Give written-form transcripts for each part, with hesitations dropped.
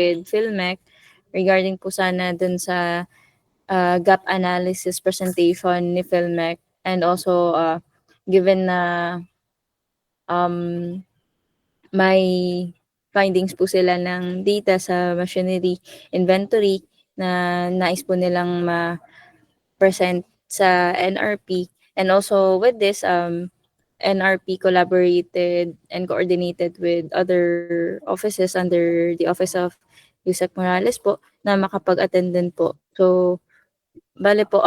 with PhilMec regarding po sana dun sa gap analysis presentation ni PhilMec, and also given na may findings po sila ng data sa machinery inventory na nais po nilang ma-present sa NRP. And also with this, NRP collaborated and coordinated with other offices under the office of Yusek Morales po na makapag-attend din po. So, bale po,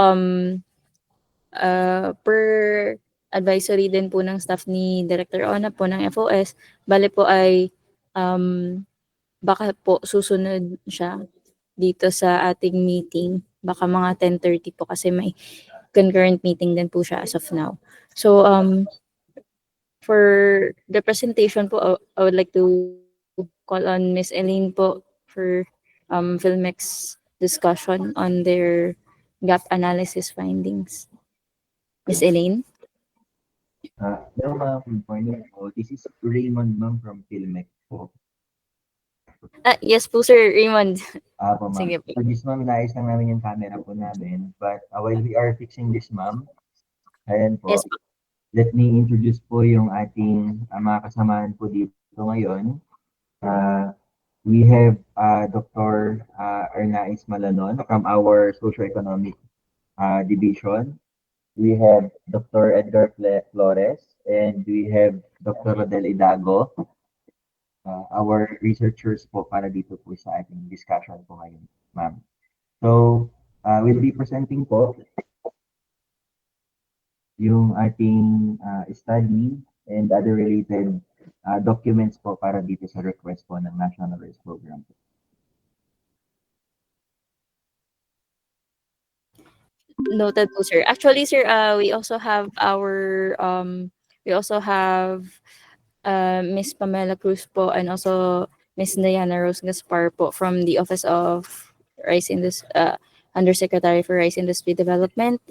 per advisory din po ng staff ni Director Ona po ng FOS, bale po ay baka po susunod siya dito sa ating meeting. Baka mga 10:30 po kasi may concurrent meeting din po siya as of now. So, for the presentation po, I would like to call on Miss Elaine po for PhilMec's discussion on their gap analysis findings. Miss Elaine? Hello ma'am, good morning po. This is Raymond ma'am from PhilMec po. Yes po sir, Raymond. Po ma'am. Sige po. So this ma'am, inaayos lang namin yung camera po namin. But while we are fixing this ma'am, ayan po, Yes po. let me introduce po yung ating mga kasamahan po dito ngayon. We have Dr. Ernais Malanon from our Socioeconomic Division. We have Dr. Edgar Flores, and we have Dr. Rodel Idago, our researchers po para dito po sa ating discussion po ngayon, ma'am. So, we'll be presenting po yung ating study and other related documents po para dito sa request po ng National Rice Program. Noted po sir. Actually sir, we also have Miss Pamela Cruz po, and also Miss Diana Rose Gaspar po from the Office of Undersecretary for Rice Industry Development.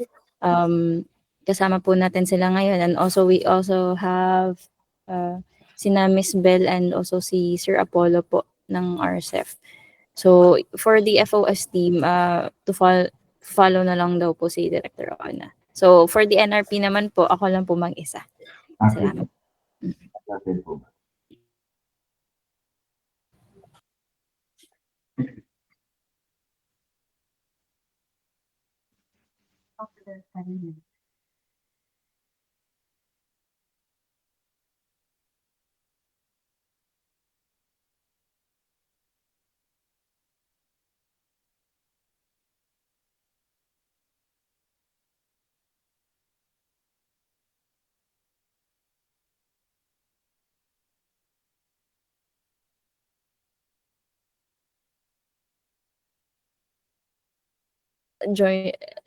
Kasama po natin sila ngayon, and also we also have sina Miss Bell and also si Sir Apollo po ng RCEF. So for the FOS team, to follow na lang daw po si Director Ona. So for the NRP naman po, ako lang po mag-isa. Salamat.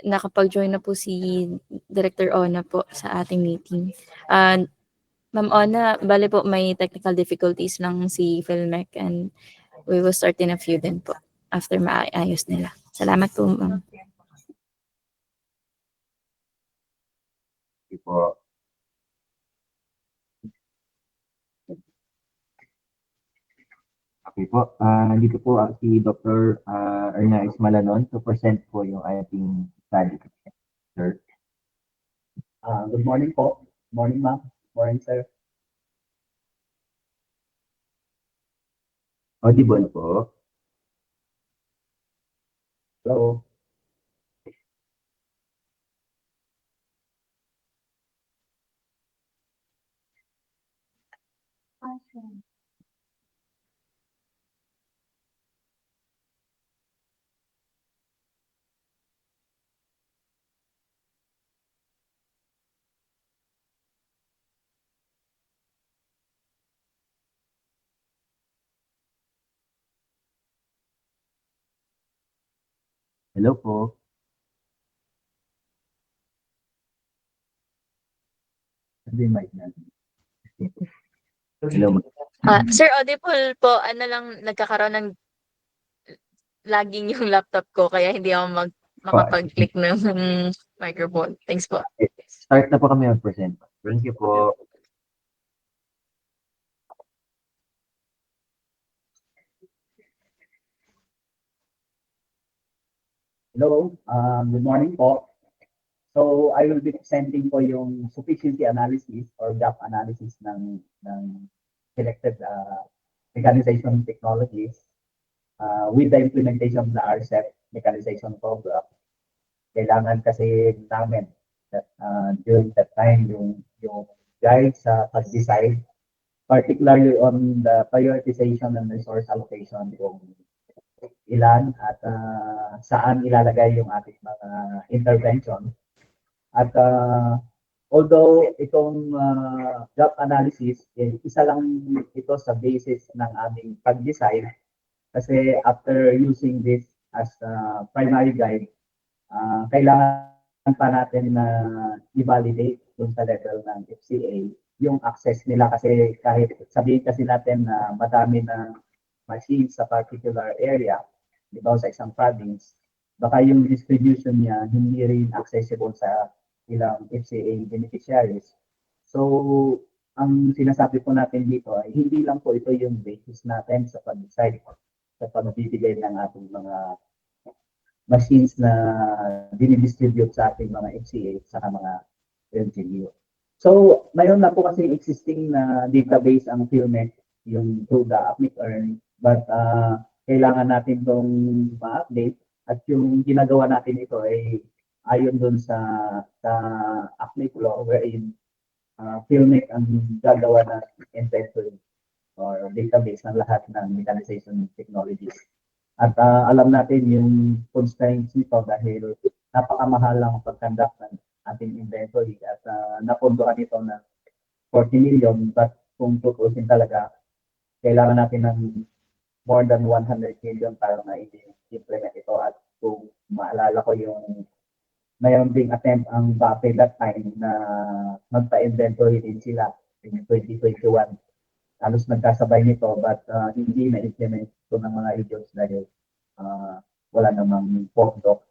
Nakapag-join na po si Director Ona po sa ating meeting. Ma'am Ona, bale po may technical difficulties lang si PhilMec, and we will start in a few din po after maayos nila. Salamat po, ma'am. Okay po. Okay po. Nandito po si Dr. Ernais Malanon to present po yung ating study. Sir. Good morning po. Morning ma'am. Morning sir. Audible po. Hello. Hello po. Sabi mic natin. Hello. Sir, audible po, lang nagkakaroon ng lagging yung laptop ko, kaya hindi ako makapag-click ng microphone. Thanks po. Start na po kami mag-present. Thank you po. Hello, good morning po. So, I will be presenting po yung sufficiency analysis or gap analysis ng selected mechanization technologies with the implementation of the RCEP mechanization program. Kailangan kasi namin that, during that time yung guide sa pag-decide, particularly on the prioritization and resource allocation, kung ilan at saan ilalagay yung ating mga intervention. At although itong gap analysis, isa lang ito sa basis ng aming pag-decide kasi after using this as a primary guide, kailangan pa natin na i-validate dun sa level ng FCA yung access nila kasi kahit sabihin kasi natin na madami na machines sa particular area, di ba, sa isang province, baka yung distribution niya hindi rin accessible sa ilang FCA beneficiaries. So, ang sinasabi po natin dito ay hindi lang po ito yung basis natin sa pag-decide sa pagbibigay ng ating mga machines na dinidistribute sa ating mga FCA sa mga LGU. So, mayroon na po kasi existing na database ang PhilMec, yung through the APNIC Earn, but kailangan natin itong ma-update at yung ginagawa natin ito ay ayon dun sa APNIC law wherein PhilMec ang gagawa ng inventory or database ng lahat ng mechanization technologies. At alam natin yung constraints nito dahil napakamahal lang pag-conduct ng ating inventory at napondohan ito na 40 million, but kung tutusin talaga, kailangan natin ng more than 100 million para ma-implement ito. At kung maalala ko yung mayroon ding attempt ang BAPE that time na magpa-inventory din sila in 2021. Halos nagkasabay nito but hindi na-implement ito ng mga agents dahil wala namang pondo.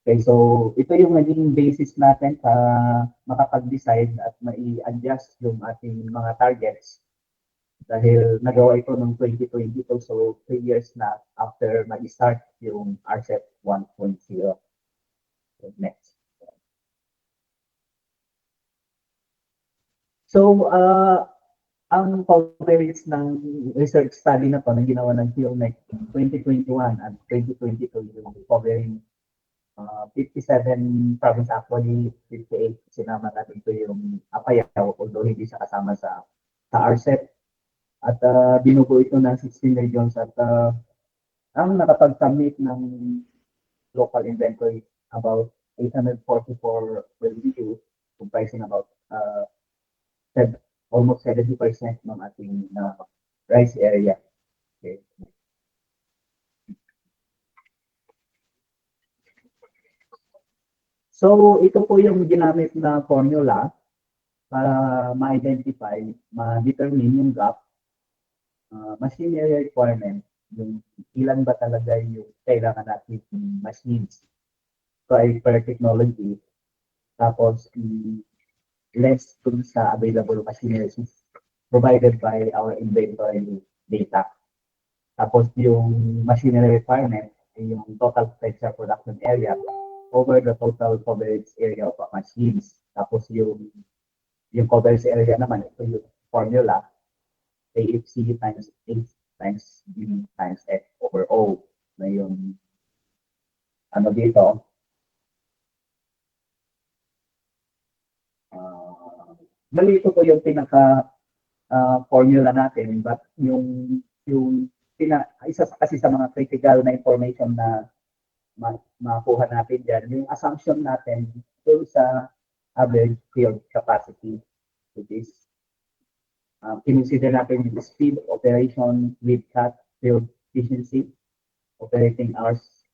Okay, so ito yung naging basis natin para makapag-decide at mai-adjust yung ating mga targets dahil nagawa ito noong 2022, so 3 years na after mag-start yung RCEP 1.0. Next. So, ang coverage ng research study na to na ginawa ng PhilMec 2021 at 2022 yung covering 57 province, actually 58 sinama natin ito yung Apayao, although hindi siya kasama sa RCEP. At binubuo ito ng 16 regions at ang nakapag-submit ng local inventory about 844 LGU, comprising about almost 70% ng ating rice area. Okay. So, ito po yung ginamit na formula para ma-identify, ma-determine yung gap, machinery requirement, yung ilan ba talaga yung kailangan natin machines per technology, tapos less dun sa available machinery provided by our inventory data. Tapos yung machinery requirement, yung total potential production area over the total coverage area of machines. Tapos yung coverage area naman, ito yung formula, AFC times H times B times F over O na yung ano dito. Malito po yung pinaka formula natin, but yung isa kasi sa mga critical na information na makuha natin dyan, yung assumption natin doon sa average field capacity, which is kinonsider natin yung speed of operation with cut field efficiency, operating hours,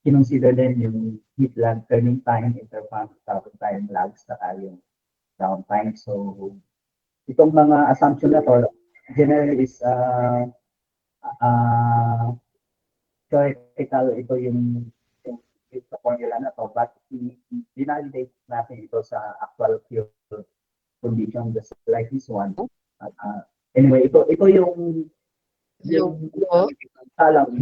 kinonsider din yung heat lag, turning time, interpump, travel time, lags, saka yung downtime. So, itong mga assumption na to, generally is theoretical, ito yung sa formula na to, but dinalidate natin ito sa actual field condition, just like this one. Anyway, ito yung talang,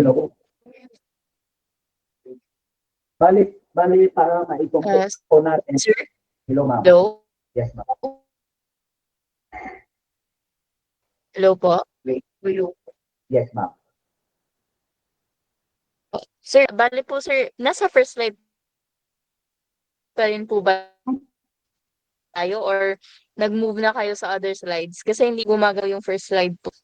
Bali para ma-complete po natin. Sir, Hello, ma'am. hello? Yes, ma'am. Hello po? Yes, ma'am. Sir, bali po sir, nasa first slide pa rin po ba tayo or nag-move na kayo sa other slides? Kasi hindi gumagaw yung first slide po.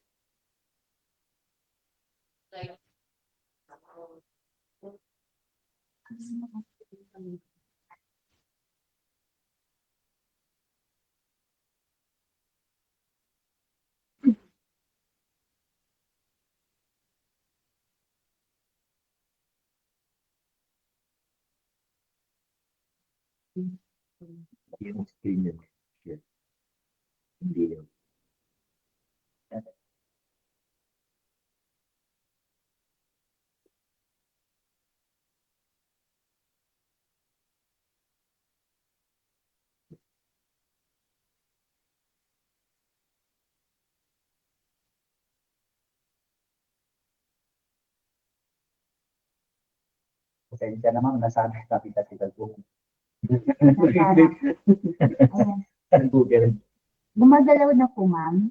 Yung screen yun. Yes. Hindi yun. Pasensya na, ma'am. Nasanay kami kasi sa Google. Ayan. Google. Gumagalaw na po, ma'am.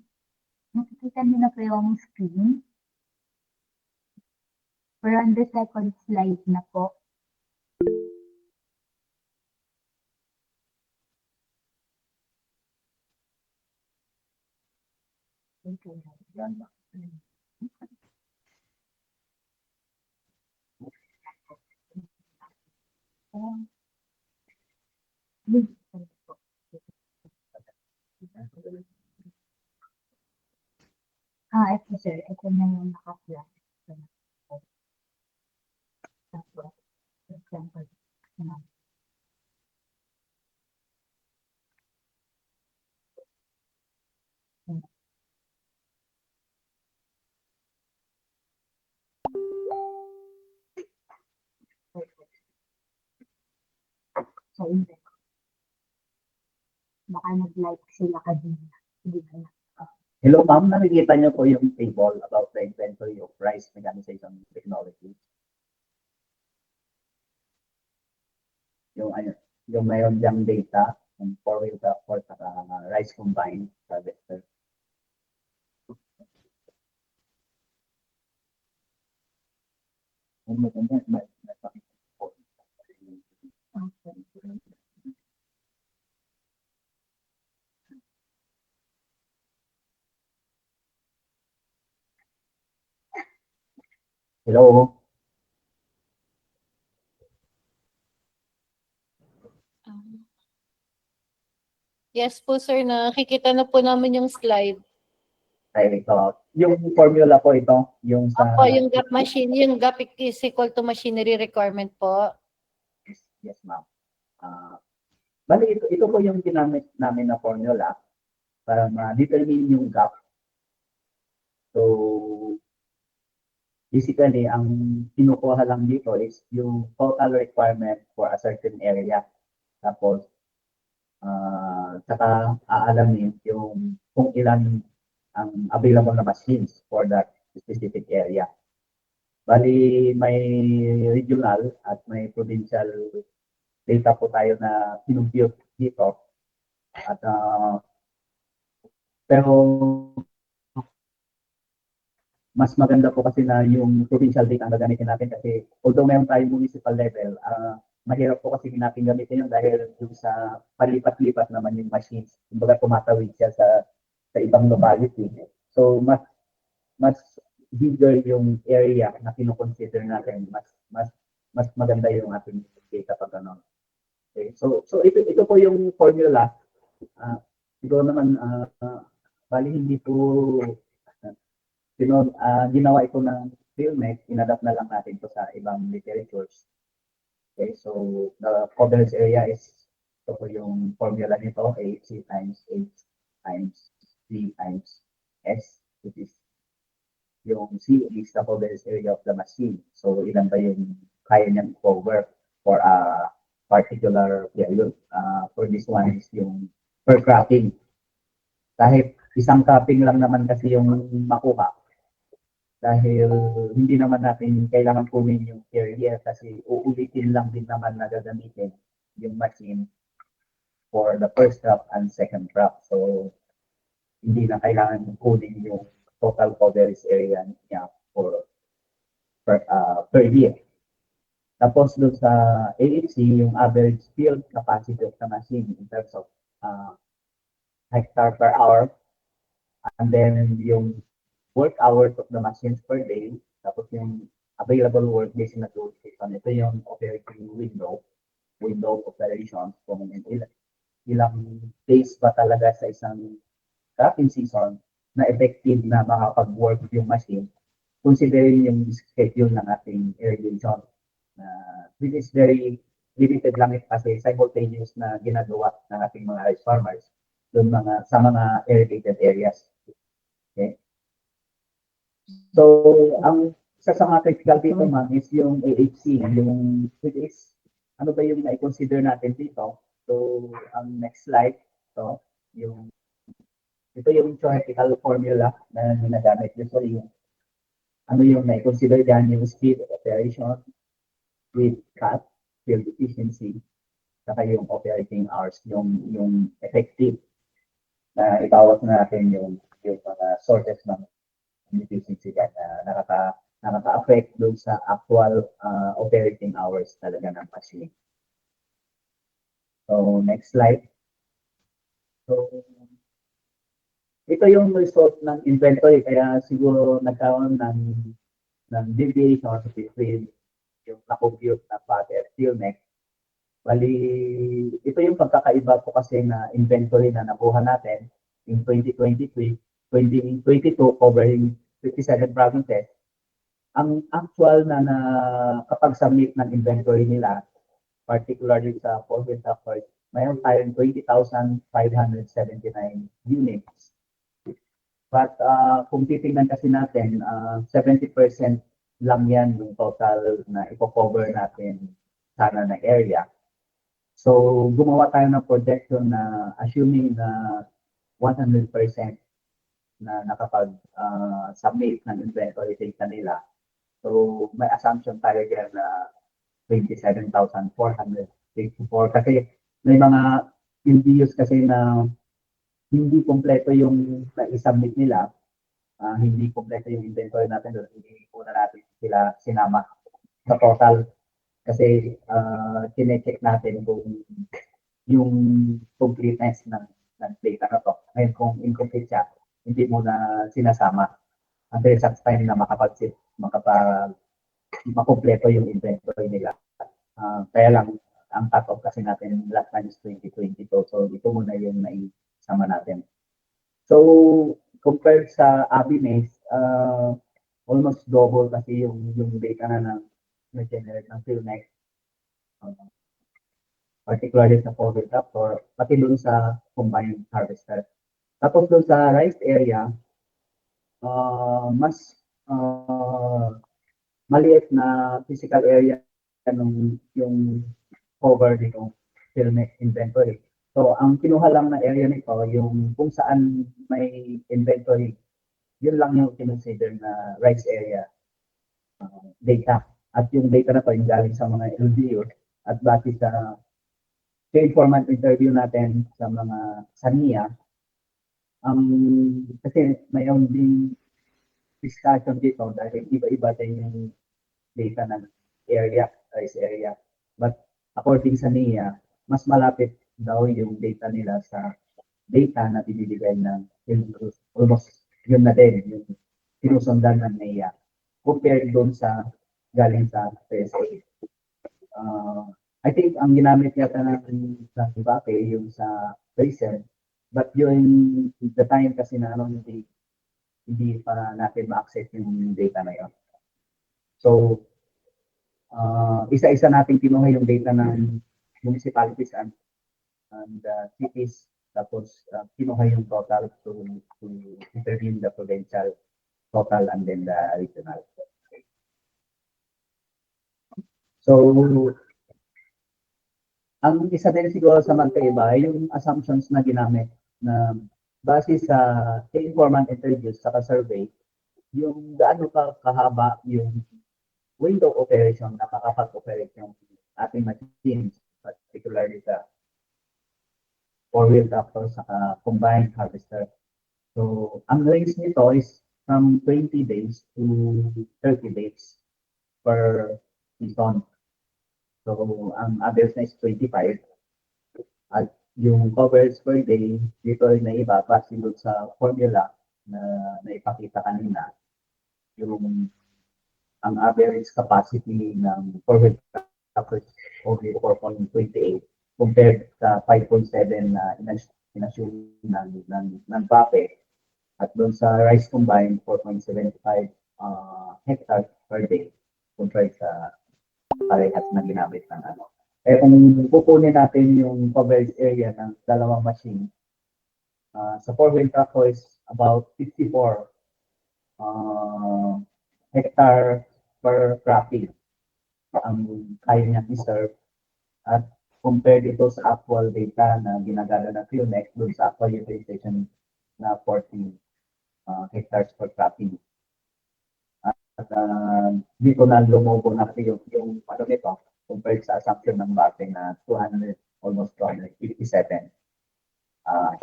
Nakikita niyo na po yung screen. We're on the second slide na po. Yan, ma'am. Ito sir. Ito na yung naka-flash. Tapos, example. So, hindi. Baka nag-like sila kanina. Hindi ba na? Hello, ma'am. Nakikita niyo po yung table about the inventory of rice mechanization technology. Yung ano, yung mayroon diyang data ng four-wheel tractor at rice combined harvester. Ang maganda, may pakita po. Hello. Yes po sir, nakikita na po namin yung slide. Ay, ito. Yung formula po ito, yung sa... Opo, yung gap machine, yung gap is equal to machinery requirement po. Yes, yes, ma'am. Bali, ito po yung ginamit namin na formula para ma-determine yung gap. So, basically, ang kinukuha lang dito is yung total requirement for a certain area. Tapos, saka aalamin yung kung ilan ang available na machines for that specific area. Bali, may regional at may provincial data po tayo na kinumpute dito. At, pero mas maganda po kasi na yung provincial data ang gagamitin natin kasi although meron tayong municipal level, mahirap po kasi natin gamitin yun dahil yung sa palipat-lipat naman yung machines. Kumbaga tumatawid siya sa ibang locality. So mas bigger yung area na kino-consider natin, mas maganda yung ating data pag ano. Okay. So ito po yung formula. Siguro naman bali hindi po ginawa ito ng PhilMec, inadapt na lang natin to sa ibang literatures. Okay, so the coverage area is ito po yung formula nito, AC times H times C times S, which is yung C is the coverage area of the machine. So ilan ba yung kaya niyang cover for a particular period. For this one is yung per cropping. Kahit isang cropping lang naman kasi yung makuha, dahil hindi naman natin kailangan kunin yung area kasi uulitin lang din naman na gagamitin yung machine for the first crop and second crop. So, hindi na kailangan kunin yung total coverage area niya per year. Tapos doon sa AHC, yung average field capacity of the machine in terms of hectare per hour, and then yung work hours of the machines per day, tapos yung available work days na utilization. Ito yung operating window of operations, kung ilang days ba talaga sa isang cropping season na effective na makapag-work yung machine, considering yung schedule ng ating irrigation. This is very limited lang kasi simultaneous na ginagawa ng ating mga rice farmers doon sa mga irrigated areas. Okay? So, ang isa sa mga critical dito, ma'am, is yung AHC, which is, ano ba yung na-consider natin dito? So, ang next slide, ito yung theoretical formula na ginagamit usually yung ano yung na-consider dyan, yung speed of operation with cut, field efficiency, saka yung operating hours, yung effective na ibawas na natin yung mga sources ng efficiency dyan na nakaka-affect doon sa actual operating hours talaga ng machine. So, next slide. So, ito yung result ng inventory, kaya siguro nagkaroon ng deviation between yung na-compute na pattern field neck. Bali, ito yung pagkakaiba po kasi na inventory na nakuha natin in 2023, 2022 covering 57 provinces. Ang actual na nakapag-submit ng inventory nila, particularly sa province effort, mayroon tayong 20,579 units. But kung titingnan kasi natin, 70% lang yan yung total na ipo-cover natin sana na area. So, gumawa tayo ng projection na assuming na 100% na nakapag-submit ng inventory data nila. So, may assumption tayo dyan na 27,454 kasi may mga LGUs kasi na hindi kompleto yung na-submit nila, hindi kompleto yung inventory natin doon, hindi po na natin sila sinama sa total kasi chinecheck natin kung yung completeness ng data na to. Ngayon kung incomplete siya, hindi mo na sinasama until such time na makompleto yung inventory nila. Kaya lang, ang cut-off kasi natin last time is 2022. So, ito muna yung naisama natin. So, compared sa Abimes, almost double kasi yung data na generate ng PhilNex. Particularly sa COVID or pati doon sa combined harvester. Tapos doon sa rice area, mas maliit na physical area yung cover nitong PhilNex inventory. So, ang kinuha lang na area nito, yung kung saan may inventory, yun lang yung consider na rice area data. At yung data na to, yung galing sa mga LGU at base sa informant interview natin sa mga SANIA, kasi mayroon din discussion dito dahil iba-iba din yung data ng rice area. But according sa NIA, mas malapit daw yung data nila sa data na binibigay ng Philippines. Almost yun na din, yung sinusundan ng NIA compared doon sa galing sa PSA. I think ang ginamit yata ng Ibape yung sa Tracer, but during the time kasi na hindi pa natin ma-access yung data na yun. So, isa-isa natin kinuha yung data ng municipalities and cities, tapos kinuha yung total to determine the provincial total and then the regional. So, ang isa din siguro sa magkaiba ay yung assumptions na ginamit na base sa informant interviews sa survey, yung gaano kahaba yung window operation na makapag-operate yung ating machines, particularly sa four-wheel tractor sa combined harvester. So, ang range nito is from 20 days to 30 days per season. So, ang average na is 25. At yung coverage per day, dito rin na iba base doon sa formula na naipakita kanina. Yung ang average capacity ng four-wheel tractor is only 4.28 compared sa 5.7 na inassume ng PAPE. At doon sa rice combined, 4.75 hectares per day compared sa parehas na ginamit ng ano. Eh kung kukunin natin yung coverage area ng dalawang machine, sa four-wheel tractor is about 54 hectare per cropping ang kaya niya i-serve. At compared ito sa actual data na ginagana ng Philmex doon sa actual utilization na 40 hectares per cropping. At dito na lumobo na yung ano nito compared sa assumption ng BAPE na 200, almost 257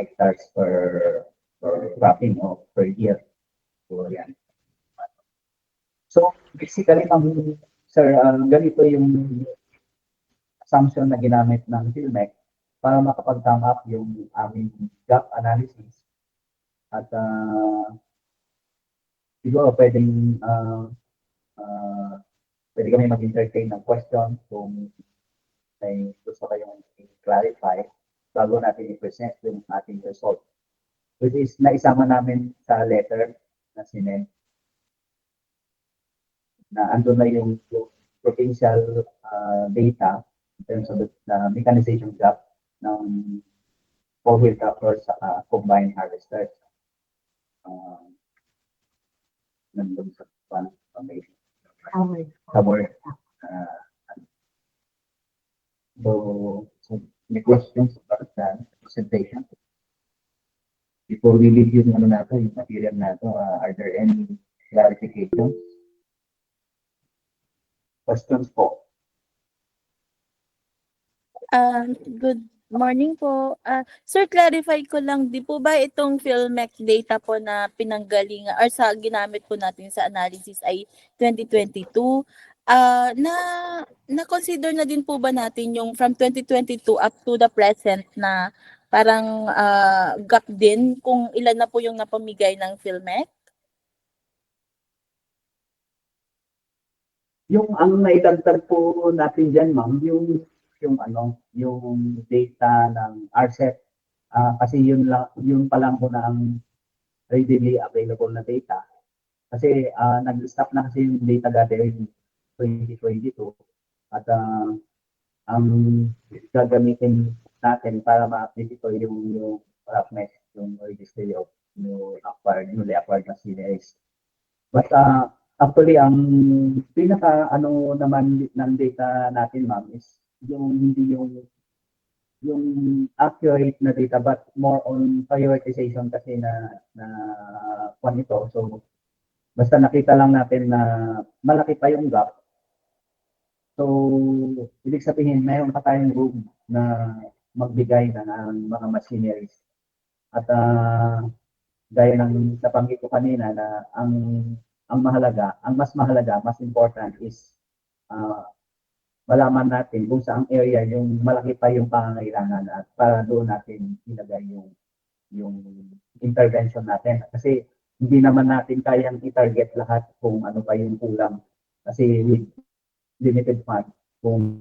hectares per cropping o per year. So, yan. So, basically, sir, ganito yung assumption na ginamit ng Philmex para makapag-come up yung aming gap analysis. At siguro pwede kami mag-entertain ng question kung may gusto kayong i-clarify bago natin i-present yung ating result. Which is naisama namin sa letter na sinend na andun na yung provincial data in terms of the mechanization gap ng four-wheel tractor sa combined harvesters. Nandun sa foundation. Cover. So, may questions about the presentation? Before we leave yung ano nato, yung material nato, are there any clarifications? Questions po? Good morning po. Sir, clarify ko lang, di po ba itong Philmex data po na pinanggalingan or sa ginamit po natin sa analysis ay 2022? Na-consider na din po ba natin yung from 2022 up to the present na parang gap din kung ilan na po yung napamigay ng Philmex? Yung ang naidagdag po natin dyan, ma'am, yung data ng RCEP, kasi yun pa lang po na ang readily available na data. Kasi nag-stop na kasi yung data gathering 2022 at ang gagamitin natin para ma-update ito yung roughness, yung registry of newly acquired machineries. But actually, ang pinaka naman ng data natin, ma'am, is hindi yung accurate na data but more on prioritization kasi na kung ito. So, basta nakita lang natin na malaki pa yung gap. So, ibig sabihin, mayroon pa tayong room na magbigay ng mga machineries. At gaya ng nabanggit ko kanina na ang mas mahalaga, mas important is malaman natin kung saang area yung malaki pa yung pangangailangan at para doon natin ilagay yung intervention natin. Kasi hindi naman natin kayang i-target lahat kung ano pa yung kulang. Kasi with limited fund, kung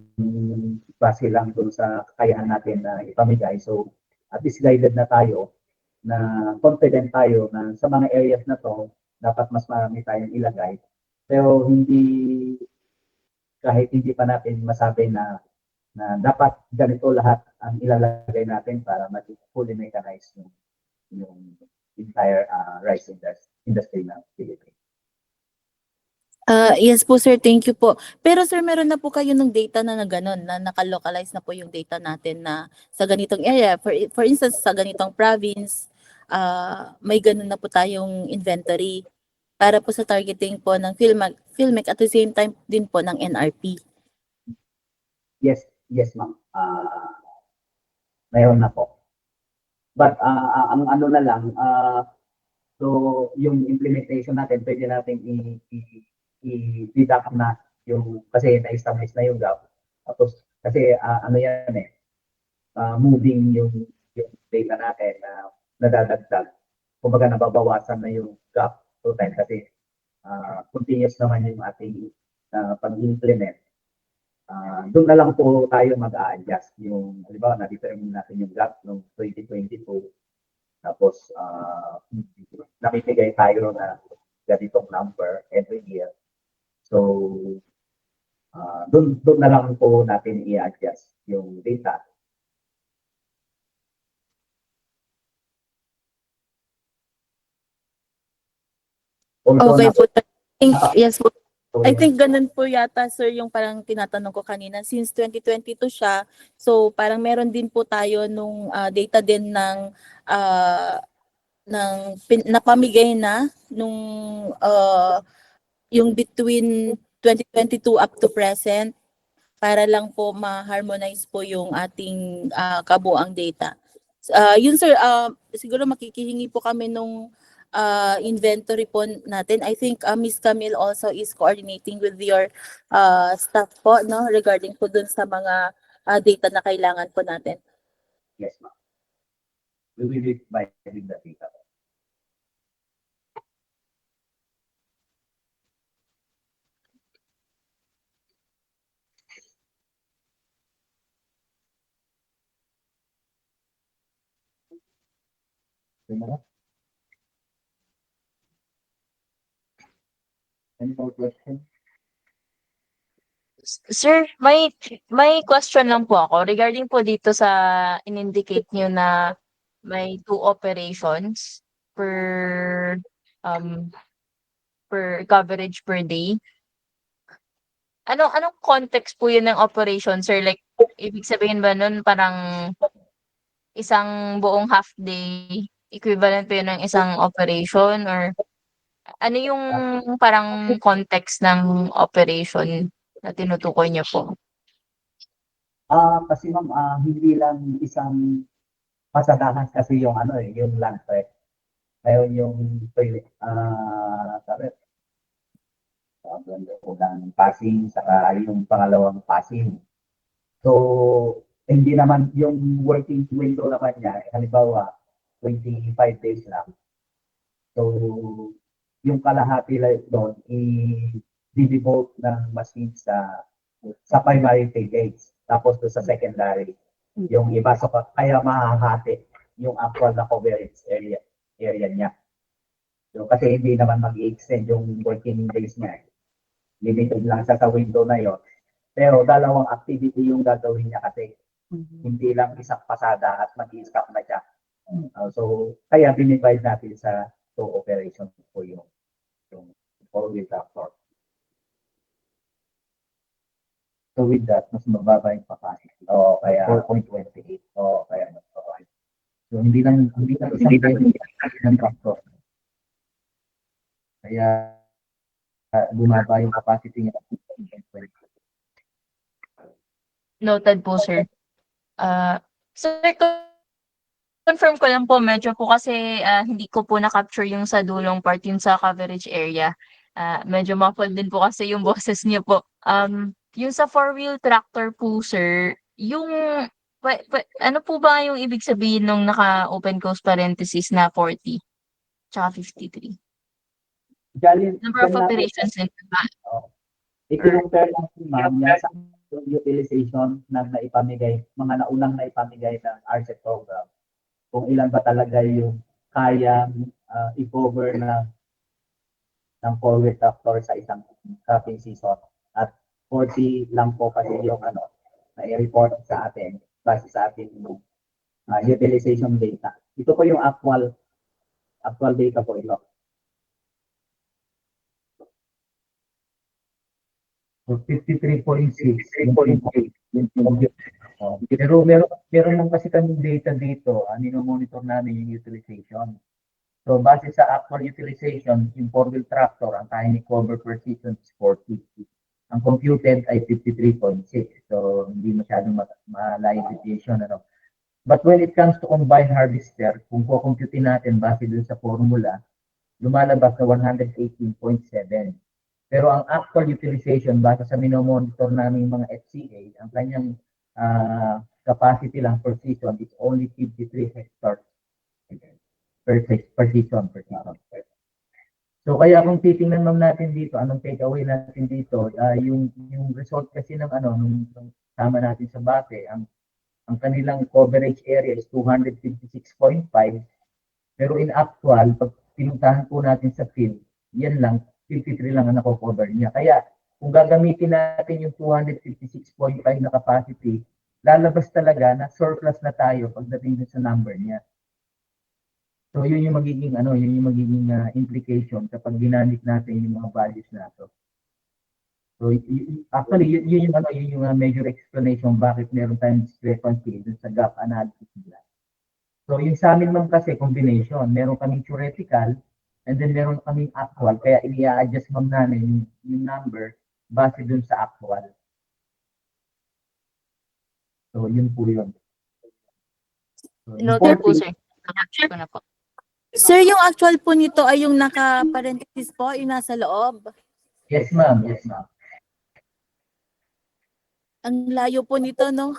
base lang doon sa kakayahan natin na ipamigay. So, at least guided na tayo, na confident tayo na sa mga areas na to, dapat mas marami tayong ilagay. Pero kahit hindi pa natin masabi na dapat ganito lahat ang ilalagay natin para fully mechanize yung entire rice industry ng Philippines. Yes po sir, thank you po. Pero sir, meron na po kayo ng data na gano'n, na nakalocalize na po yung data natin na sa ganitong area. For instance, sa ganitong province, may ganun na po tayong inventory. para po sa targeting po ng PhilMac at the same time din po ng NRP. Yes, ma'am. Mayroon na po. But ang ano na lang, so yung implementation natin, pwede natin i-deduct na yung, kasi na-establish na yung gap. Tapos, kasi ano yan moving yung data natin na nadadagdag. Kumbaga nababawasan na yung gap to time kasi continuous naman yung ating pag-implement. Doon na lang po tayo mag-a-adjust yung, halimbawa, na-determine natin yung gap noong 2022. Tapos, namimigay tayo na ganitong number every year. So, doon na lang po natin i-adjust yung data. Although Okay na- po. Yes po. I think ganun po yata, sir, yung parang tinatanong ko kanina. Since 2022 siya, so parang meron din po tayo nung data din ng napamigay na nung yung between 2022 up to present para lang po ma-harmonize po yung ating kabuang data. Yun sir, siguro makikihingi po kami nung inventory po natin. I think Ms. Camille also is coordinating with your staff po, no, regarding po dun sa mga data na kailangan po natin. Yes, ma'am. We will be providing the data. Any more questions? Sir, may question lang po ako regarding po dito sa in-indicate niyo na may 2 operations per per coverage per day. Anong context po yun ng operation, sir? Like, ibig sabihin ba nun parang isang buong half day equivalent po yun ng isang operation, or ano yung parang context ng operation na tinutukoy niyo po? Kasi ma'am, hindi lang isang pasadahan kasi yung yung land trek. Ngayon yung toilet, sabi, ng passing, saka yung pangalawang passing. So, hindi naman yung working window naman niya, halimbawa, 25 days lang. So, yung kalahati lang doon, i-devote ng machine sa primary paygates. Tapos doon sa secondary, yung iba sa kaya mahahati yung actual na coverage area niya. So, kasi hindi naman mag-extend yung working days niya. Limited lang sa window na yon. Pero dalawang activity yung gagawin niya kasi hindi lang isang pasada at mag-i-stop na siya. So, kaya binivide natin sa 2 operations po yung forward factor. So with that, mas mababa yung capacity. Kaya 4.28. Kaya mas mababa. So hindi lang isang factor. Kaya bumaba yung capacity niya. Noted po, sir. Sir, confirm ko lang po, medyo po kasi hindi ko po na-capture yung sa dulong part yun sa coverage area. Medyo muffled din po kasi yung boses niyo po. Yung sa four-wheel tractor po, sir, yung ano po ba yung ibig sabihin nung naka-open close parenthesis na 40 tsaka 53? Number of operations in I-compare lang si ma'am yan sa utilization na naipamigay, mga naunang naipamigay ng RCEP program. Kung ilan ba talaga yung kayang i-cover ng forward factor sa isang cropping season. At 40 lang po kasi yung na i-report sa atin base sa ating utilization data. Ito po yung actual data po ito. So 53.6. Pero meron lang kasi kami data dito. Monitor namin yung utilization. So, base sa actual utilization, yung 4-wheel tractor, ang kaya ni cover per season is 450. Ang computed ay 53.6. So, hindi masyadong malayo deviation. Ano. But when it comes to combine harvester, kung kukumputin natin base dun sa formula, lumalabas na 118.7. Pero ang actual utilization, base sa minomonitor namin mga FCA, ang kanyang capacity lang per season is only 53 hectares per season. So kaya kung titingnan ma'am natin dito, anong takeaway natin dito, yung result kasi ng nung tama natin sa base, ang kanilang coverage area is 256.5, pero in actual, pag pinuntahan po natin sa field, yan lang, 53 lang ang nako-cover niya. Kaya kung gagamitin natin yung 256.5 na capacity, lalabas talaga na surplus na tayo pagdating sa number niya. So yun yung magiging implication kapag ginamit natin yung mga values na to. So actually yun yung major explanation bakit meron tayong discrepancy dun sa gap analysis nila. So yung sa amin ma'am kasi combination, meron kaming theoretical and then meron kaming actual, kaya i-adjust ma'am namin yung number base dun sa actual. So yun po yun. So, Noted po, sir. Capture ko na po. Sir, yung actual po nito ay yung naka-parenthesis po, yung nasa loob. Yes ma'am, yes ma'am. Ang layo po nito, no?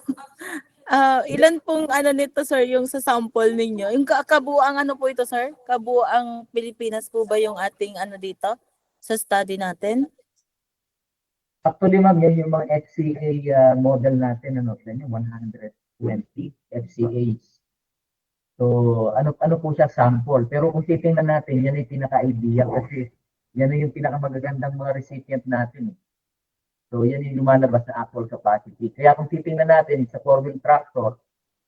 Ilan pong nito, sir, yung sa sample ninyo? Yung kabuang po ito, sir? Kabuang Pilipinas po ba yung ating dito sa study natin? Actually ma'am, yan yung mga FCA model natin, 120 FCAs. So, ano po siya, sample. Pero kung titingnan natin, yan yung pinaka-idea kasi yan yung pinakamagagandang mga recipient natin. So, yan yung lumalabas na actual capacity. Kaya kung titingnan natin sa 4-wheel tractor,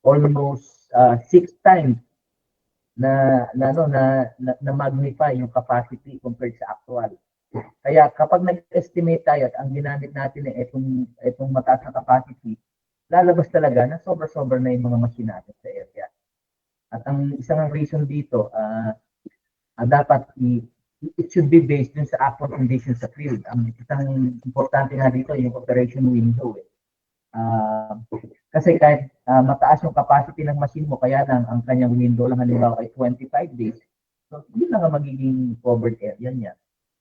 almost 6 times na magnify yung capacity compared sa actual. Kaya kapag nag-estimate tayo at ang ginamit natin ay itong mataas na capacity, lalabas talaga na sobra-sobra na yung mga machine natin sa area. At ang isang reason dito, dapat it should be based dun sa actual conditions sa field. Ang isang importante nga dito yung operation window. Kasi kahit mataas yung capacity ng machine mo, kaya lang ang kanyang window lang halimbawa ay 25 days, so yun lang ang magiging covered area niya.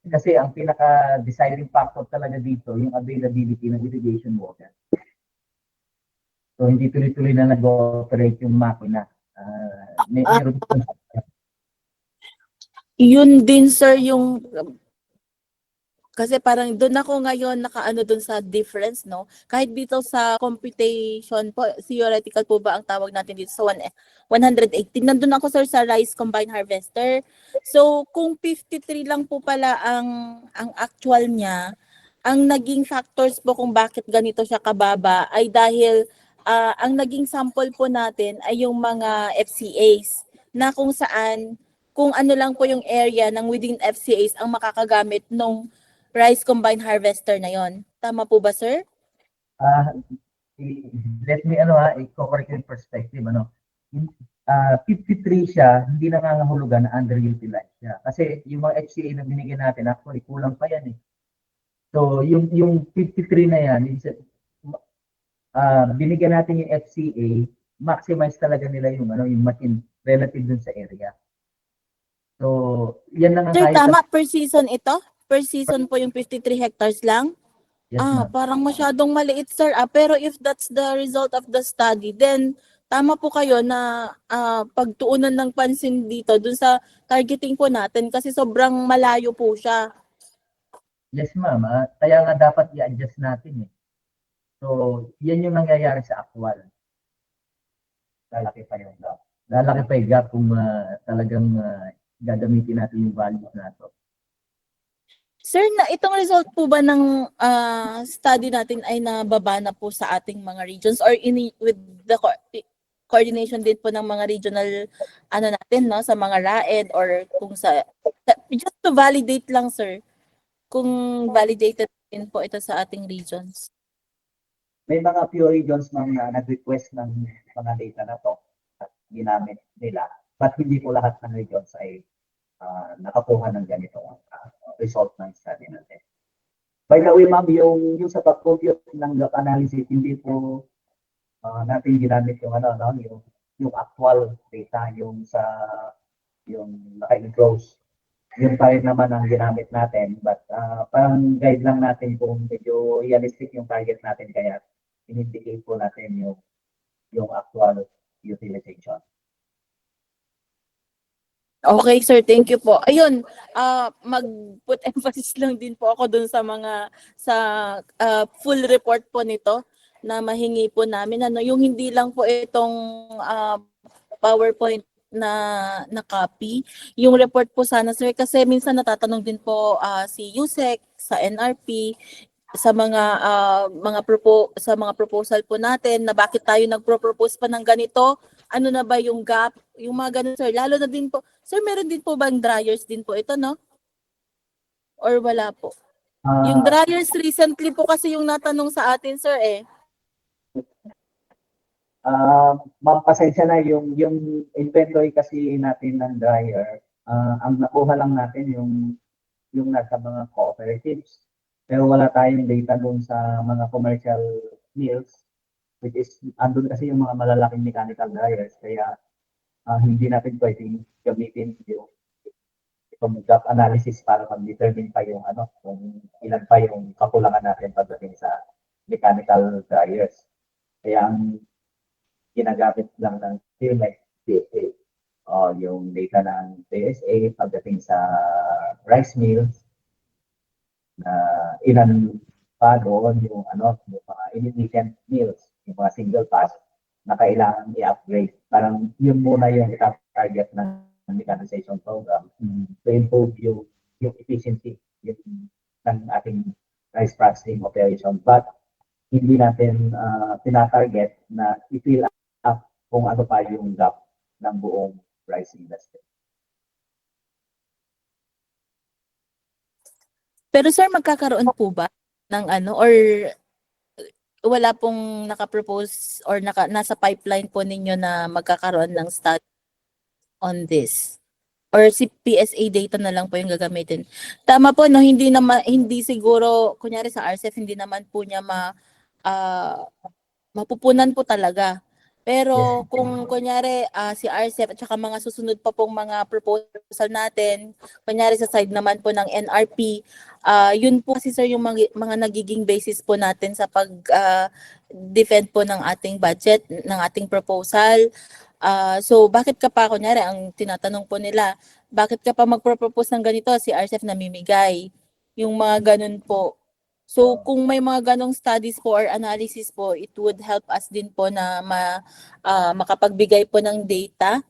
Kasi ang pinaka-deciding factor talaga dito, yung availability ng irrigation water. So hindi tuloy-tuloy na nag-operate yung makina. Yun din, sir, yung kasi parang doon ako ngayon doon sa difference, no? Kahit dito sa computation po, theoretical po ba ang tawag natin dito sa 118. Nandun ako, sir, sa rice combine harvester. So, kung 53 lang po pala ang actual niya, ang naging factors po kung bakit ganito siya kababa ay dahil ang naging sample po natin ay yung mga FCAs na kung saan, kung ano lang po yung area ng within FCAs ang makakagamit nung rice combine harvester na yon. Tama po ba, sir? Let me i-correct yung perspective. 53 siya, hindi nangangahulugan na underutilized siya. Kasi yung mga FCA na binigyan natin, actually kulang pa yan eh. So yung 53 na yan, binigyan natin yung FCA, maximize talaga nila yung machine relative dun sa area. So, yan lang ang Sir, tama, per season ito? Per season po yung 53 hectares lang? Yes, ma'am. Parang masyadong maliit, sir. Pero if that's the result of the study, then tama po kayo na pagtuunan ng pansin dito dun sa targeting po natin kasi sobrang malayo po siya. Yes, ma'am. Kaya nga dapat i-adjust natin eh. So, yan yung nangyayari sa actual. Lalaki pa yung gap. Lalaki pa yung gap kung talagang gagamitin natin yung values na to. Sir, na itong result po ba ng study natin ay nababa na po sa ating mga regions or with the coordination din po ng mga regional natin, no, sa mga RAED or kung just to validate lang, sir, kung validated din po ito sa ating regions. May mga few regions na nag-request ng mga data na to at ginamit nila. But hindi po lahat ng regions ay nakakuha ng ganitong result ng study natin. By the way, ma'am, yung sa pag-compute ng gap analysis, hindi po natin ginamit yung ano, no, yung actual data, yung naka-enclose. Yung pa rin naman ang ginamit natin, but parang guide lang natin kung medyo realistic yung target natin, kaya in-indicate po natin yung actual utilization. Okay, sir. Thank you po. Ayun, mag-put emphasis lang din po ako dun sa full report po nito na mahingi po namin. Yung hindi lang po itong PowerPoint na copy. Yung report po sana, sir, kasi minsan natatanong din po si USEC sa NRP sa mga proposal po natin na bakit tayo nagpro-propose pa ng ganito, ano na ba yung gap, yung mga ganun, sir. Lalo na din po, sir, meron din po bang dryers din po ito, no? Or wala po? Yung dryers recently po kasi yung natanong sa atin, sir, eh. Ma'am, pasensya na yung inventory kasi natin ng dryer. Ang nakuha lang natin yung nasa mga cooperatives. Pero wala tayong data doon sa mga commercial mills, which is andun kasi yung mga malalaking mechanical dryers. Kaya hindi natin pwedeng gamitin yung gap analysis para mag-determine pa yung kung ilan pa yung kakulangan natin pagdating sa mechanical dryers. Kaya ang ginagamit lang ng PhilMec DSA yung data ng DSA pagdating sa rice mills na ilan pa doon yung mga inefficient mills, yung mga single pass na kailangan i-upgrade. Parang yun muna yung target ng mechanization program to improve yung efficiency ng ating rice processing operation. But hindi natin tinatarget na i-fill up kung ano pa yung gap ng buong rice industry. Pero sir, magkakaroon po ba ng or wala pong naka-propose or nasa pipeline po ninyo na magkakaroon ng study on this? Or si PSA data na lang po yung gagamitin? Tama po, no, hindi siguro, kunyari sa RCEP, hindi naman po niya mapupunan po talaga. Pero kung kunyari si RCEP at saka mga susunod pa pong mga proposal natin, kunyari sa side naman po ng NRP, yun po kasi sir yung mga nagiging basis po natin sa pag-defend po ng ating budget, ng ating proposal. So bakit ka pa, kunyari ang tinatanong po nila, bakit ka pa magpropose ng ganito, si RCEP namimigay? Yung mga ganun po. So kung may mga ganong studies po or analysis po, it would help us din po na makapagbigay po ng data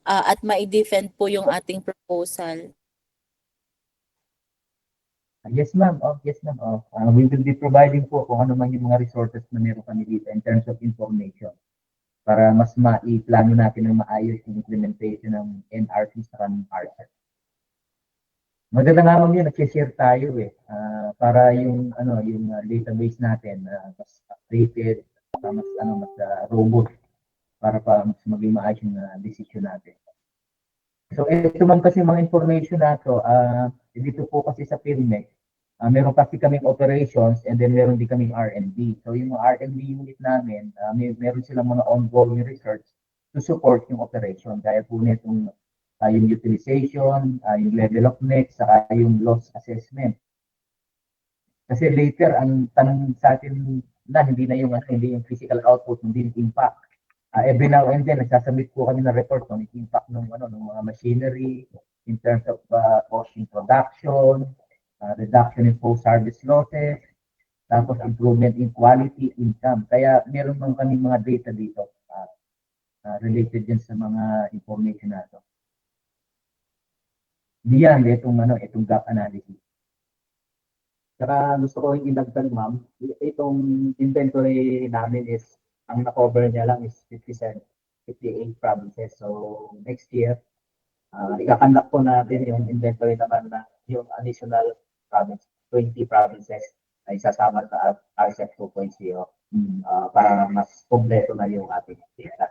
at ma-defend po yung ating proposal. Yes, ma'am. Yes, ma'am. We will be providing po kung ano man yung mga resources na meron kami dito in terms of information para mas maiplano natin ng maayos yung implementation ng NRC sa RCEP. Maganda nga ma'am yun, nag-share tayo para yung database natin mas updated, mas robust para pa mas maging maayos yung decision natin. So ito ma'am kasi mga information na to, dito po kasi sa PhilMec, meron kasi kaming operations and then meron din kaming R&D. So yung mga R&D unit namin, meron silang mga ongoing research to support yung operation. Kaya po nitong yung utilization, yung level of mix, saka yung loss assessment. Kasi later, ang tanong sa atin na hindi yung physical output, hindi yung impact. Every now and then, nagsasubmit po kami ng report ng impact ng mga machinery in terms of cost in production, reduction in post-harvest losses, tapos improvement in quality, income. Kaya meron lang kami mga data dito related din sa mga information na ito. Diyan, itong gap analysis. Saka gusto ko yung idagdag, ma'am, itong inventory namin is, ang na-cover niya lang is 58 provinces. So, next year, ikakandak po natin yung inventory naman na yung additional province, 20 provinces na isasama sa RCEP 2.0 para mas kompleto na yung ating data.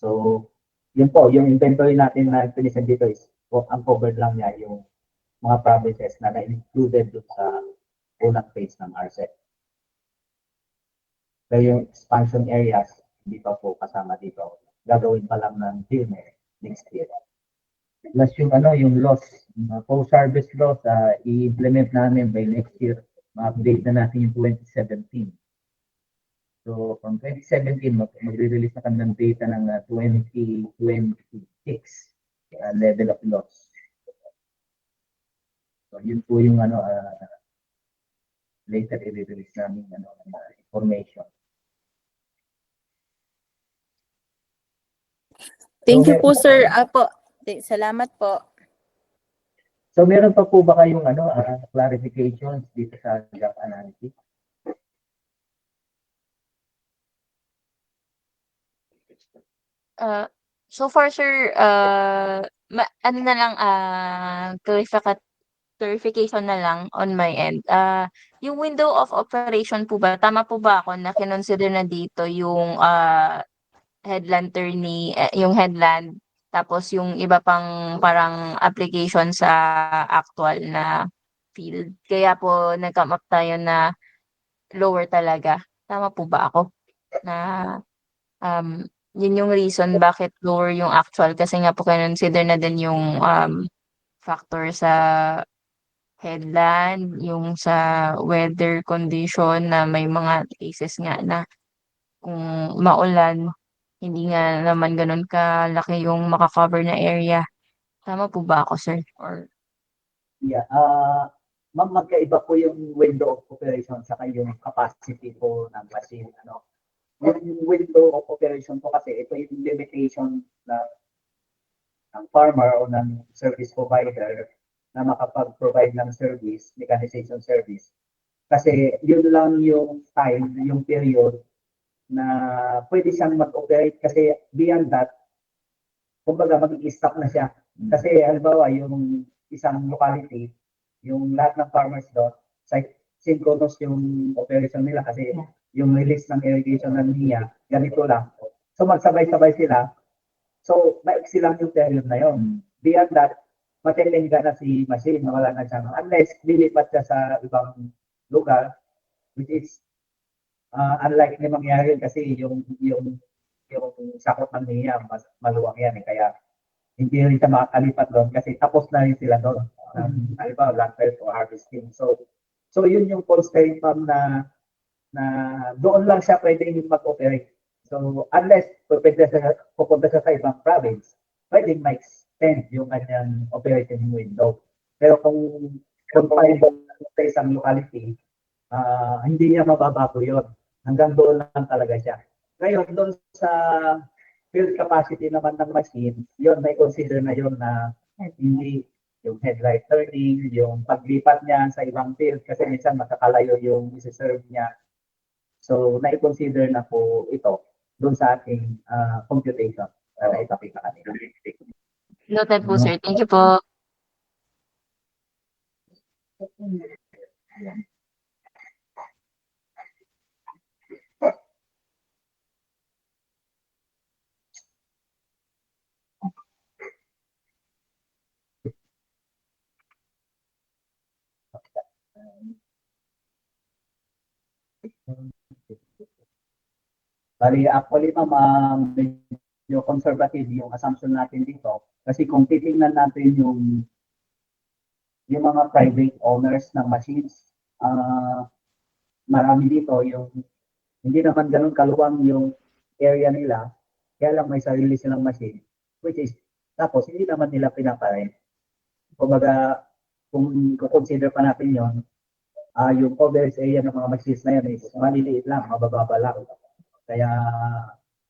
So, yun po, yung inventory natin na pinisa dito is ang covered lang niya yung mga provinces na na-included dun sa unang phase ng RCEP. Pero yung expansion areas, hindi pa po kasama dito. Gagawin pa lang ng DME next year. Plus yung yung loss, post-harvest loss, i-implement namin by next year. Ma-update na natin yung 2017. So from 2017, magre-release na kami ng data ng 2026 level of loss. So yun po yung later i-release namin information. Thank you po, sir. Apo, salamat po. So meron pa po ba kayong clarifications dito sa gap analysis? So far, sir, ano na lang, clarification na lang on my end. Yung window of operation po ba, tama po ba ako na kinonsider na dito yung headland tourney, yung headland, tapos yung iba pang parang application sa actual na field. Kaya po nag-come up tayo na lower talaga. Tama po ba ako? Na yun yung reason bakit lower yung actual kasi nga po consider na din yung factor sa headland, yung sa weather condition na may mga cases nga na kung maulan, hindi nga naman ganun kalaki yung makakover na area. Tama po ba ako, sir? Or Yeah. Ma'am, magkaiba po yung window of operation sa yung capacity po ng machine. Yung window of operation po kasi ito yung limitation na ng farmer o ng service provider na makapag-provide ng service, mechanization service. Kasi yun lang yung time, yung period na pwede siyang mag-operate kasi beyond that, kumbaga mag-i-stop na siya. Kasi halimbawa yung isang locality, yung lahat ng farmers doon, synchronous yung operation nila kasi yung release ng irrigation ng NIA, ganito lang. So magsabay-sabay sila. So maiksi lang yung period na yon. Beyond that, matitengga na si machine, wala na siyang, unless lilipat siya sa ibang lugar, which is unlikely mangyari kasi yung sakop ng NIA, mas maluwang yan. Kaya hindi rin siya makakalipat doon kasi tapos na rin sila doon. Halimbawa, land o harvesting. So yun yung constraint na doon lang siya pwedeng mag-operate. So unless pupunta siya sa ibang province, pwedeng ma-extend yung kanyang operating window. Pero kung confined sa isang locality, hindi niya mababago yun. Hanggang doon lang talaga siya. Ngayon, doon sa field capacity naman ng machine, yun may consider na yun na hindi yung headlight turning, yung paglipat niya sa ibang field kasi minsan makakalayo yung isi-serve niya. So, na-consider na po ito doon sa ating computation na itapika kanina. noted po, sir. Thank you po. Bali, actually, ma'am, medyo conservative yung assumption natin dito. Kasi kung titingnan natin yung mga private owners ng machines, marami dito yung hindi naman ganun kaluwang yung area nila, kaya lang may sarili silang machine, which is, tapos hindi naman nila pinaparent. Kumbaga, kung consider pa natin yon, yung coverage area ng mga machines na yun is maliliit lang, mabababa lang. Kaya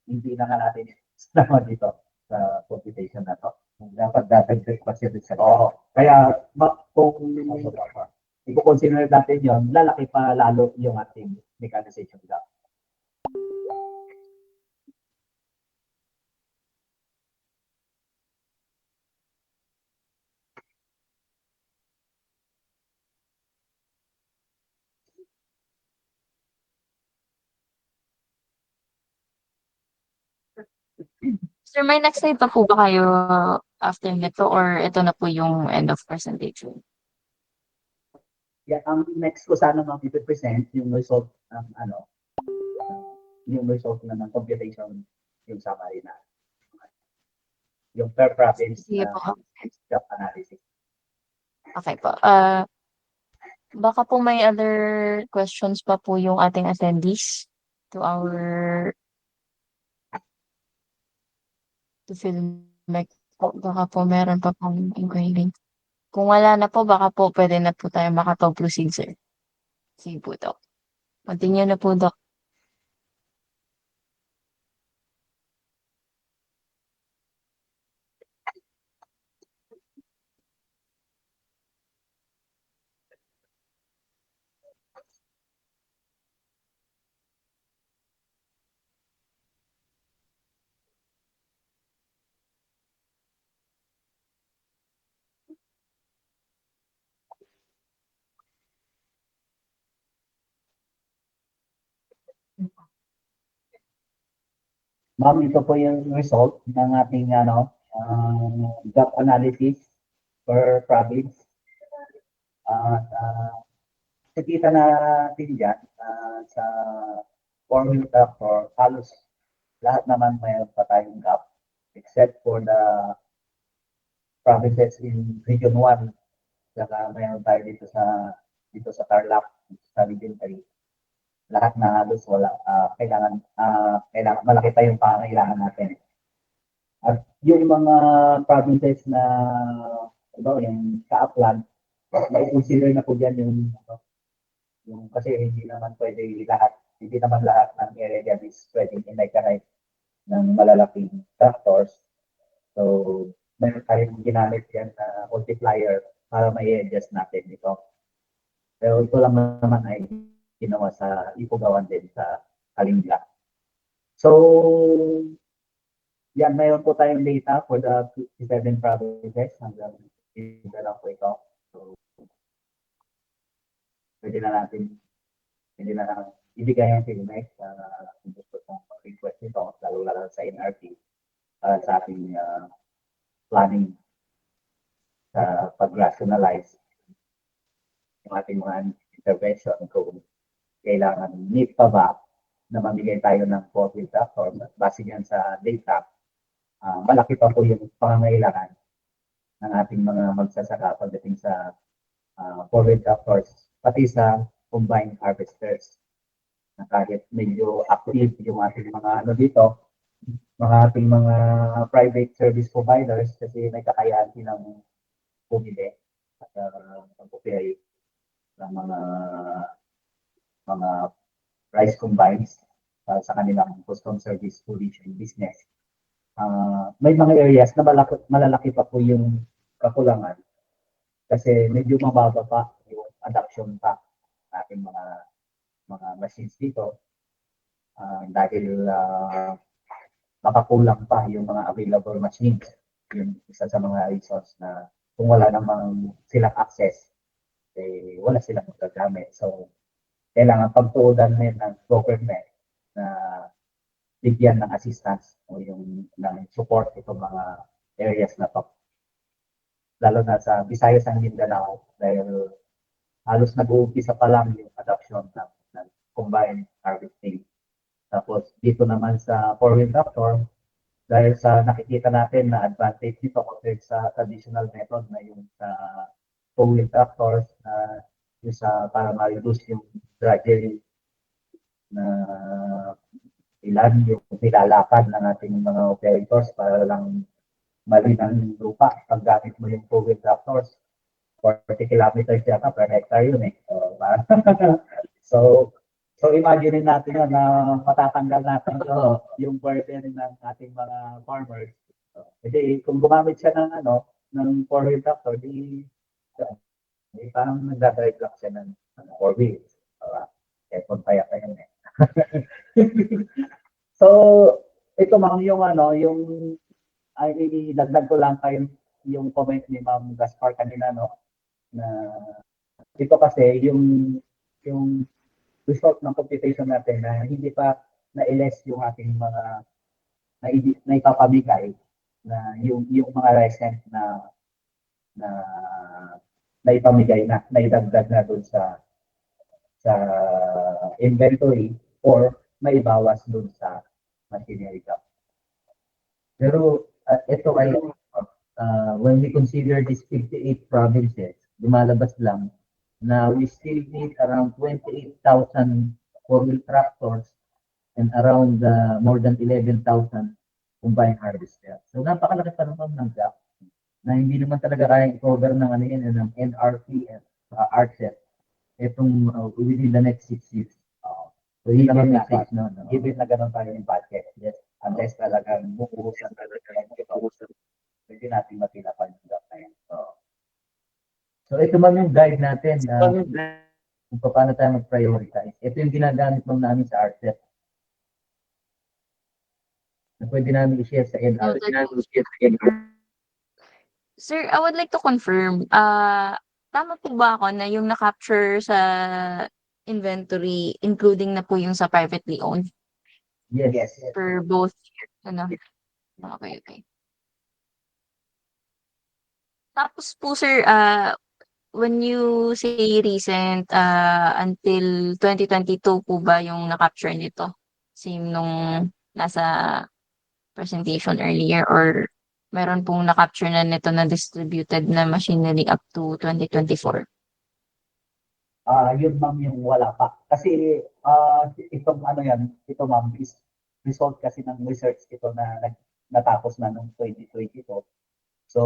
hindi na nga natin sama dito sa computation na to. Dapat dadagdag pa siya sa kaya kung i-consider natin yon, lalaki pa lalo yung ating mechanization gap. Sir, may next slide pa po ba kayo after nito or ito na po yung end of presentation? Yeah, ang next ko sana ma'am i-present yung result ng yung result na ng computation, yung summary na yung per province Sige na po. gap analysis. Okay po. Baka po may other questions pa po yung ating attendees to our to Filmec po. Baka po meron pa pong inquiry. Kung wala na po, baka po pwede na po tayo makapag-proceed, sir. Sige po, Doc. Continue na po, Doc. Ma'am, ito po yung result ng ating gap analysis per province. Nakikita natin dyan sa formula for halos lahat naman mayroon pa tayong gap except for the provinces in Region 1. Saka mayroon tayo dito sa Tarlac, sa Region 3. Lahat na halos wala, kailangan malaki pa yung pangangailangan natin. At yung mga provinces na yung sa upland, mai-consider na po dyan yung kasi hindi naman lahat ng area dyan is pwedeng in-mechanize ng malalaking tractors. So, meron tayong ginamit yan na multiplier para ma-adjust natin ito. Pero ito lang naman ay ginawa sa Ipugawan din sa Kalinga. So, yan, mayroon po tayong data for the 57 provinces. Hanggang dito lang po ito. So, pwede na natin ibigay ang feedback kung gusto kong request ito, lalo sa NRT, sa ating planning sa pag-rationalize yung ating mga intervention kung kailangan need pa ba na mamigay tayo ng profit factor at base yan sa data, malaki pa po yung pangangailangan ng ating mga magsasaka pagdating sa profit factors, pati sa combined harvesters na kahit medyo active yung ating mga ating mga private service providers kasi may kakayahan silang bumili at mag-operate ng mga rice combines sa kanilang custom service provision business. May mga areas na malalaki pa po yung kakulangan kasi medyo mababa pa yung adoption pa ng ating mga machines dito dahil makakulang pa yung mga available machines. Yung isa sa mga reasons na kung wala namang silang access, wala silang magagamit. So, kailangan pagtuunan din ng government na bigyan ng assistance o ng support itong mga areas na to. Lalo na sa Visayas and Mindanao dahil halos nag-uumpisa pa lang yung adoption ng combined harvesting. Tapos dito naman sa four-wheel tractor, dahil sa nakikita natin na advantage dito compared sa traditional method na yung sa four-wheel tractors na para ma-reduce yung drudgery na ilan yung nilalakad ng ating mga operators para lang malinang lupa paggamit mo yung four-wheel tractors. 40 kilometers yata per hectare yun eh. So, imagine natin na matatanggal natin yung burden ng ating mga farmers. Kasi kung gumamit siya ng four-wheel tractor, parang nagdadrive lang siya ng four wheels. Aircon pa yata yun eh. So, ito ma'am yung ay idagdag ko lang kayo yung comment ni Ma'am Gaspar kanina na ito kasi yung result ng computation natin na hindi pa na-less yung ating mga na ipapamigay na yung mga recent na naipamigay na naidagdag na doon sa inventory or maibawas doon sa machinery gap. Pero ito ay when we consider these 58 provinces, lumalabas lang na we still need around 28,000 four-wheel tractors and around more than 11,000 combined harvester. So napakalaki pa naman ng gap na hindi naman talaga kayang i-cover ng ano yan, ng NRP at RCEP itong within the next 6 years. So yun naman message no. Given na ganun tayo yung budget, yes, unless talagang bukuhusan talaga pwede natin matilapan yung gap na yan. So ito man yung guide natin kung paano tayo mag-prioritize. Ito yung ginagamit mo namin sa RCEP na pwede namin i-share sa NRP. Sir, I would like to confirm, tama po ba ako na yung na-capture sa inventory, including na po yung sa privately owned Yes. for both, ano? Okay. Tapos po, sir, when you say recent, until 2022 po ba yung na-capture nito? Same nung nasa presentation earlier, or meron pong na-capture na nito na distributed na machinery up to 2024? Yun ma'am yung wala pa. Kasi itong ano yan, ito ma'am is result kasi ng research ito na natapos na noong 2022. So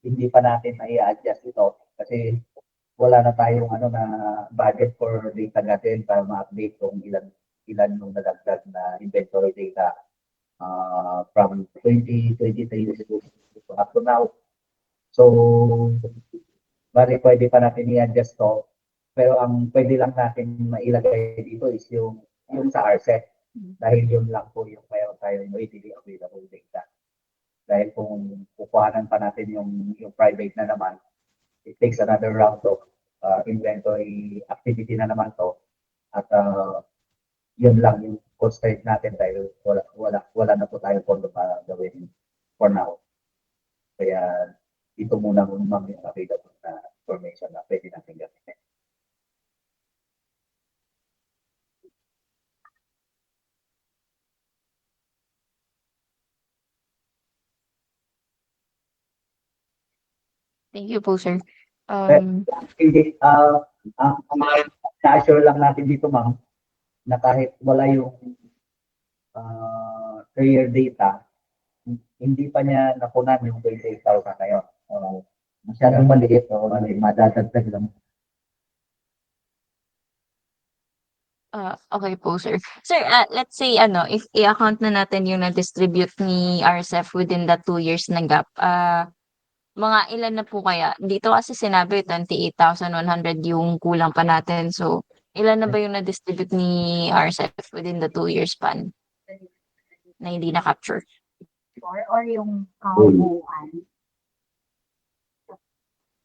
hindi pa natin i-adjust ito kasi wala na tayong ano na budget for data natin para ma-update kung ilan nung nadagdag na inventory data from 2023 up to now. So bali pwede pa natin i-adjust to, pero ang pwede lang natin mailagay dito is yung sa RCEP dahil yun lang po yung mayroon tayong readily available data. Dahil kung kukuhanan pa natin yung private na naman, it takes another round of inventory activity na naman to, at yun lang yung constraint natin dahil wala na po tayong pondo para gawin for now. Kaya ito muna yung available na information na pwede natin gamitin. Thank you po, sir. Hindi, na-assure lang natin dito ma'am na kahit wala yung clear data, hindi pa niya napunan yung 28,000 na yun. Masyadong maliit o madadagdag lang. Okay po, sir. Sir, let's say, if i-account na natin yung na-distribute ni RCEP within the 2 years na gap, mga ilan na po kaya? Dito kasi sinabi 28,100 yung kulang pa natin. So, ilan na ba yung na-distribute ni RCEP within the 2 years span na hindi na-capture? Or yung kabuuan.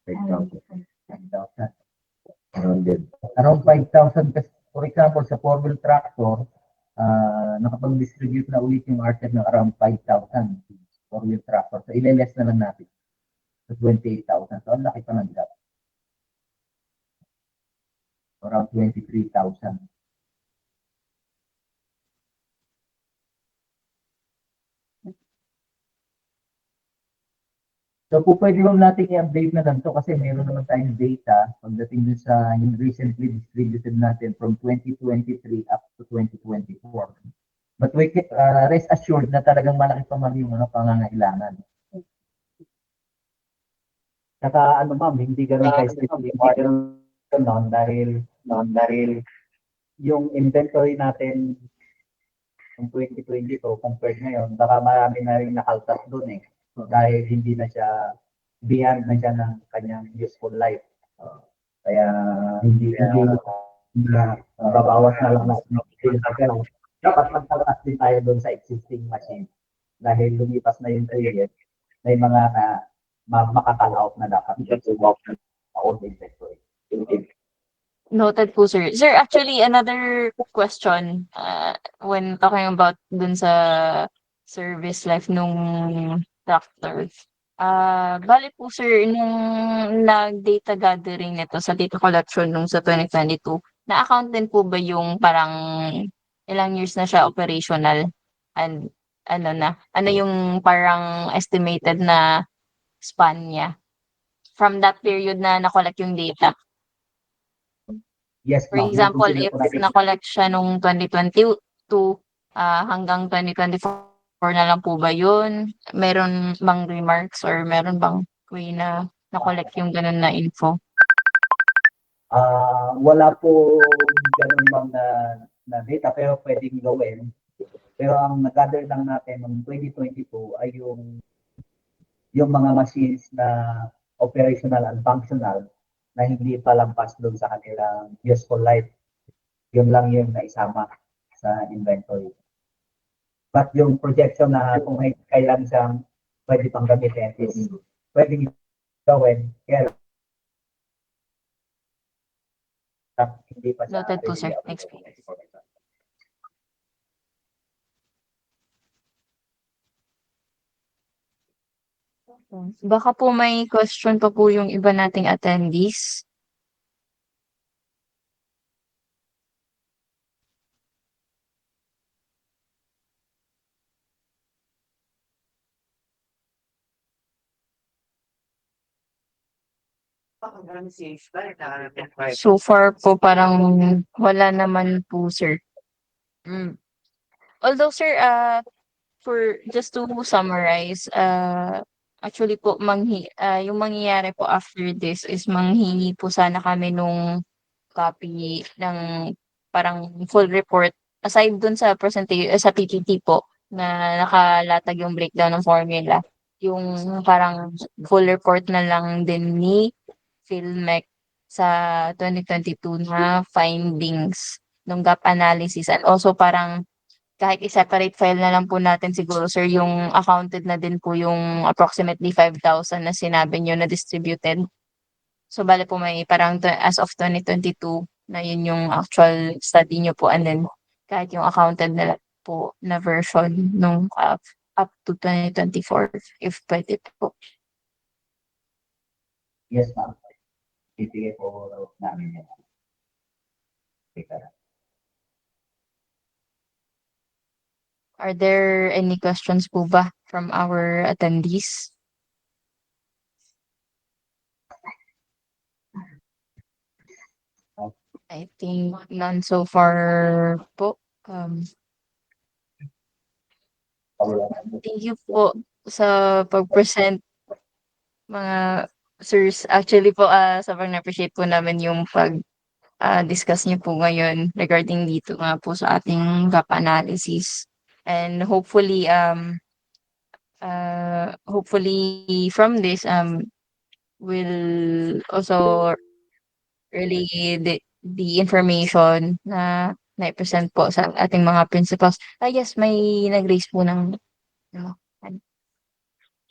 5,000. Around 5,000 kasi, for example, sa four-wheel tractor, nakapag-distribute na ulit yung RCEP ng around 5,000 four-wheel tractor. So, ilaless na lang natin sa 28,000. So, ang laki pa ng gap. Around 23,000. So, po pwede lang natin i-update na lang to kasi meron naman tayong data pagdating dun sa yung recently distributed natin from 2023 up to 2024. But we can rest assured na talagang malaki pa man yung pangangailangan. Saka ano ma'am, hindi ganun ka-specific dahil yung inventory natin ng 2022 compared ngayon, baka marami na rin nakaltas dun eh. Dahil hindi na siya, beyond na siya ng kanyang useful life. Kaya hindi na babawas na lang natin. Dapat magtalas din tayo doon sa existing machine. Dahil lumipas na yung period, may mga makakalaot na dapat sa old inventory. Noted po, sir. Sir, actually, another question, when talking about dun sa service life nung tractor. Bale po, sir, nung nag-data gathering nito sa data collection nung sa 2022, na-account din po ba yung parang ilang years na siya operational? And ano yung parang estimated na span niya from that period na na-collect yung data? Yes, For ma'am. example, Na-consider if po natin. na-collect siya nung 2022 hanggang 2024 na lang po ba yun? Meron bang remarks or meron bang way na na-collect yung ganun na info? Wala po ganun ma'am na data pero pwedeng gawin. Pero ang nag-gather lang natin noong 2022 ay yung mga machines na operational and functional na hindi pa lampas doon sa kanilang useful life. Yun lang yung naisama sa inventory. But yung projection na kung kailan siyang pwede pang gamitin is pwedeng gawin. Kaya hindi pa siya Noted po, sir. ready Next available. Baka po may question pa po yung iba nating attendees. So far po parang wala naman po, sir. Although, sir, for just to summarize, actually po yung mangyayari po after this is manghingi po sana kami nung copy ng parang full report aside dun sa sa PPT po na nakalatag yung breakdown ng formula. Yung parang full report na lang din ni PhilMec sa 2022 na findings ng gap analysis and also parang kahit i-separate file na lang po natin siguro, sir, yung accounted na din po yung approximately 5,000 na sinabi niyo na distributed. So, bale po may parang as of 2022 na yun yung actual study niyo po and then kahit yung accounted na lang po na version nung up to 2024 if pwede po. Yes, ma'am. Ibigay po namin yan. Are there any questions po ba from our attendees? I think none so far po. Thank you po sa pag-present mga sirs. Actually po, sobrang na-appreciate po namin yung discuss niyo po ngayon regarding dito nga po sa ating gap analysis. And hopefully from this, will also relay the information na na-present po sa ating mga principals. Yes, may nag-raise po ng ano.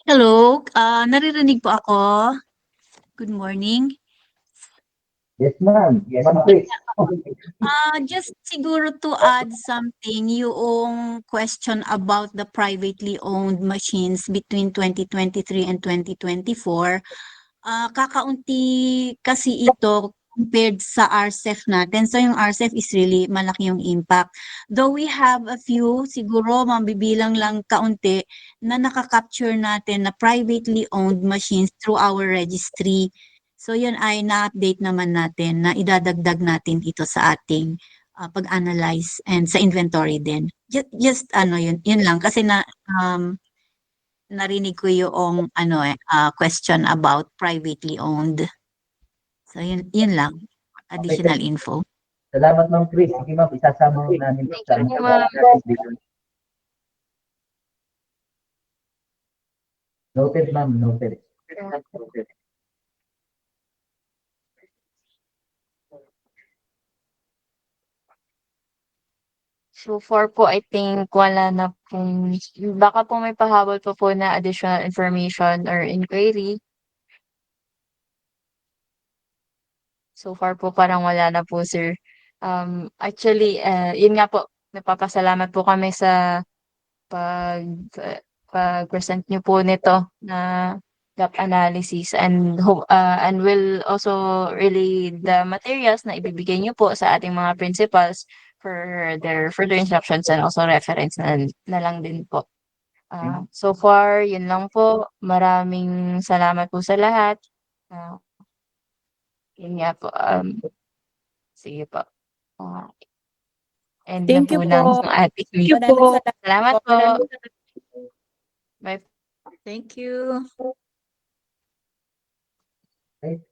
Hello, naririnig po ako. Good morning. Yes, ma'am. Yes, ma'am. Please. Just siguro to add something, yung question about the privately owned machines between 2023 and 2024, kakaunti kasi ito compared sa RCEF natin. So yung RCEF is really malaki yung impact. Though we have a few, siguro mabibilang lang kaunti na nakakapture natin na privately owned machines through our registry. So yun ay na-update naman natin na idadagdag natin ito sa ating pag-analyze and sa inventory din. Just yun lang kasi narinig ko yung question about privately owned. So yun lang, additional info. Salamat, ma'am Chris. Sige, ma'am. Isasama namin ito sa Thank you, ma'am. Noted, ma'am. Noted. So far po, I think wala na pong, baka po may pahabol pa po na additional information or inquiry. So far po parang wala na po, sir. Actually, yun nga po, napapasalamat po kami sa pag pag-present niyo po nito na gap analysis and will also relay the materials na ibibigay niyo po sa ating mga principals for their further instructions and also reference na lang din po. So far, yun lang po. Maraming salamat po sa lahat. Yun nga po. Sige po. End na Thank po you ng po. ating meeting. Maraming salamat Salamat po. po. Bye. Thank you. Okay.